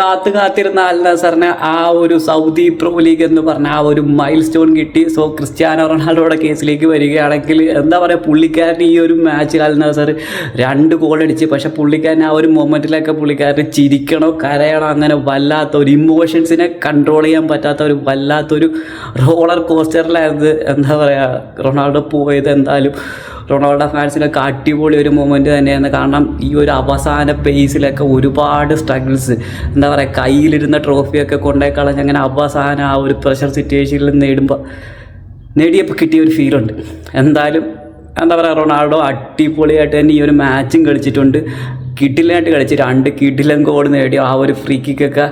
കാത്തിരുന്ന അൽ നസറിന് ആ ഒരു സൗദി പ്രോ ലീഗ് എന്ന് പറഞ്ഞ ആ ഒരു മൈൽ സ്റ്റോൺ കിട്ടി. സോ ക്രിസ്ത്യാനോ റൊണാൾഡോയുടെ കേസിലേക്ക് വരികയാണെങ്കിൽ എന്താ പറയുക, പുള്ളിക്കാരൻ ഈ ഒരു മാച്ചിൽ അൽ നസർ 2 ഗോൾ അടിച്ച്. പക്ഷെ പുള്ളിക്കാരൻ ആ ഒരു മൊമെൻറ്റിലൊക്കെ പുള്ളിക്കാരൻ ചിരിക്കണോ കരയണോ അങ്ങനെ വല്ലാത്തൊരു ഇമോഷൻസിനെ കൺട്രോൾ ചെയ്യാൻ പറ്റാത്ത ഒരു വല്ലാത്തൊരു റോളർ കോസ്റ്ററിലായിരുന്നു എന്താ പറയുക റൊണാൾഡോ പോയത്. എന്തായാലും റൊണാൾഡോ ഫാൻസിനൊക്കെ അടിപൊളി ഒരു മൊമെൻറ്റ് തന്നെയാണ്. കാരണം ഈ ഒരു അവസാന പേസിലൊക്കെ ഒരുപാട് സ്ട്രഗിൾസ് എന്താ പറയുക, കയ്യിലിരുന്ന ട്രോഫിയൊക്കെ കൊണ്ടുപോയി കളഞ്ഞ് അങ്ങനെ അവസാനം ആ ഒരു പ്രഷർ സിറ്റുവേഷനിൽ നേടിയപ്പോൾ കിട്ടിയ ഒരു ഫീലുണ്ട്. എന്തായാലും എന്താ പറയുക, റൊണാൾഡോ അടിപൊളിയായിട്ട് തന്നെ ഈ ഒരു മാച്ചും കളിച്ചിട്ടുണ്ട്. കിടിലായിട്ട് കളിച്ച് 2 കിടിലൻ ഗോൾ നേടി. ആ ഒരു ഫ്രീ കിക്കൊക്കെ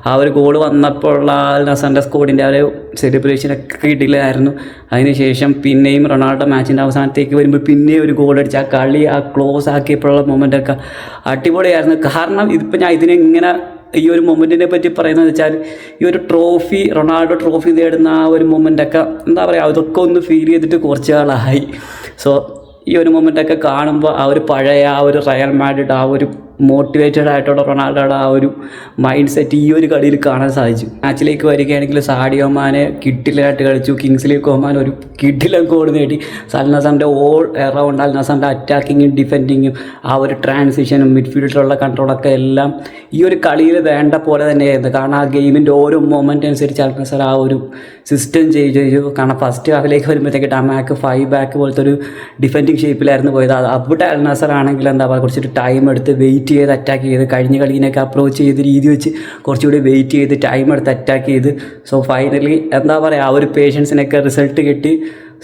ആ ഒരു ഗോൾ വന്നപ്പോഴുള്ള അൽ നസറിൻ്റെ സ്കോഡിൻ്റെ ആ ഒരു സെലിബ്രേഷനൊക്കെ കിടിലായിരുന്നു. അതിനുശേഷം പിന്നെയും റൊണാൾഡോ മാച്ചിൻ്റെ അവസാനത്തേക്ക് വരുമ്പോൾ പിന്നെയും ഒരു ഗോൾ അടിച്ച് ആ കളി ആ ക്ലോസ് ആക്കിയപ്പോഴുള്ള മൊമെൻ്റൊക്കെ അടിപൊളിയായിരുന്നു. കാരണം ഇതിപ്പോൾ ഞാൻ ഇതിനെങ്ങനെ ഈ ഒരു മൊമെൻറ്റിനെ പറ്റി പറയുന്നത് വെച്ചാൽ, ഈ ഒരു ട്രോഫി റൊണാൾഡോ ട്രോഫി നേടുന്ന ആ ഒരു മൊമെൻ്റൊക്കെ എന്താ പറയുക, അതൊക്കെ ഒന്ന് ഫീൽ ചെയ്തിട്ട് കുറച്ച് നാളായി. സോ ഈ ഒരു മൊമെൻ്റൊക്കെ കാണുമ്പോൾ ആ ഒരു പഴയ ആ ഒരു റയൽ മാഡ്രിഡ് ആ ഒരു മോട്ടിവേറ്റഡ് ആയിട്ടുള്ള റൊണാൾഡോയുടെ ആ ഒരു മൈൻഡ് സെറ്റ് ഈ ഒരു കളിയിൽ കാണാൻ സാധിച്ചു. മാച്ചിലേക്ക് വരികയാണെങ്കിൽ സാഡിയോ മാനെ കിടിലായിട്ട് കളിച്ചു. കിങ്സ്ലി കോമാൻ ഒരു കിടിലൻ ഗോൾ നേടി. അൽ നസറിൻ്റെ ഓൾ എറൗണ്ട് അൽ നസറിൻ്റെ അറ്റാക്കിങ്ങും ഡിഫെൻഡിങ്ങും ആ ഒരു ട്രാൻസിഷനും മിഡ്ഫീൽഡിലുള്ള കൺട്രോളൊക്കെ എല്ലാം ഈ ഒരു കളിയിൽ വേണ്ട പോലെ തന്നെയായിരുന്നു. കാരണം ആ ഗെയിമിൻ്റെ ഓരോ മൊമെൻ്റ് അനുസരിച്ച് അൽ നസർ ആ ഒരു സിസ്റ്റം ചെയ്തു. കാരണം ഫസ്റ്റ് ഹാഫിലേക്ക് വരുമ്പോഴത്തേക്ക് ഡമാക്ക് 5 ബാക്ക് പോലത്തെ ഒരു ഡിഫെൻഡിങ് ഷേപ്പിലായിരുന്നു പോയത്. അവിടെ അൽ നസർ ആണെങ്കിൽ എന്താ പറയുക, കുറച്ചൊരു ടൈം എടുത്ത് വെയിറ്റ് ചെയ്ത് അറ്റാക്ക് ചെയ്ത് കഴിഞ്ഞ കളീനൊക്കെ അപ്രോച്ച് ചെയ്ത രീതി വെച്ച് കുറച്ചുകൂടി വെയിറ്റ് ചെയ്ത് ടൈം എടുത്ത് അറ്റാക്ക് ചെയ്ത് സോ ഫൈനലി എന്താ പറയുക ആ ഒരു പേഷ്യൻസിനൊക്കെ റിസൾട്ട് കിട്ടി.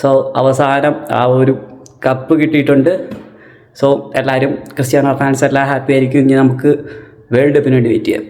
സോ അവസാനം ആ ഒരു കപ്പ് കിട്ടിയിട്ടുണ്ട്. സോ എല്ലാവരും ക്രിസ്ത്യാനോ ഫാൻസ് എല്ലാം ഹാപ്പി ആയിരിക്കും. ഇനി നമുക്ക് വേൾഡ് കപ്പിന് വേണ്ടി വെയിറ്റ് ചെയ്യാം.